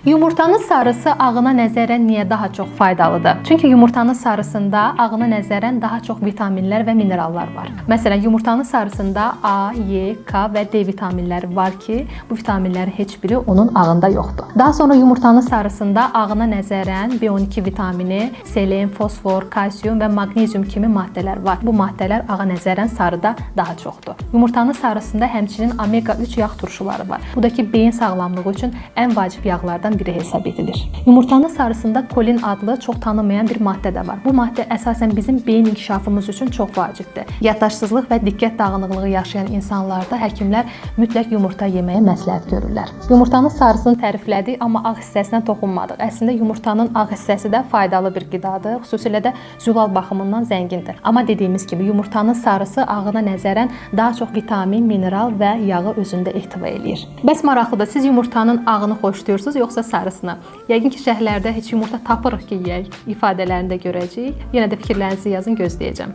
Yumurtanın sarısı ağına nəzərən niyə daha çox faydalıdır? Çünki yumurtanın sarısında ağına nəzərən daha çox vitaminlər və minerallar var. Məsələn, yumurtanın sarısında A, Y, K və D vitaminləri var ki, bu vitaminlərin heç biri onun ağında yoxdur. Daha sonra yumurtanın sarısında ağına nəzərən B12 vitamini, selen, fosfor, kalsium və maqnezium kimi maddələr var. Bu maddələr ağa nəzərən sarıda daha çoxdur. Yumurtanın sarısında həmçinin omega 3 yağ turşuları var. Bu da ki, beyin sağlamlığı üçün ən vacib yağlardan biri hesab edilir. Yumurtanın sarısında kolin adlı çox tanınmayan bir maddə də var. Bu maddə əsasən bizim beyin inkişafımız üçün çox vacibdir. Yaddaşsızlıq və diqqət dağınıqlığı yaşayan insanlarda həkimlər mütləq yumurta yeməyə məsləhət görürlər. Yumurtanın sarısını təriflədik, amma ağ hissəsinə toxunmadıq. Əslində yumurtanın ağ hissəsi də faydalı bir qidadır, xüsusilə də zülal baxımından zəngindir. Amma dediyimiz kimi yumurtanın sarısı ağına nəzərən daha çox vitamin, mineral və yağı özündə ehtiva eləyir. Bəs maraqlıdır, siz yumurtanın ağını xoşlayırsınız yoxsa sarısını? Yəqin ki, şərhlərdə heç yumurta tapırıq ki, yeyək ifadələrini də görəcəyik. Yenə də fikirlərinizi yazın, gözləyəcəm.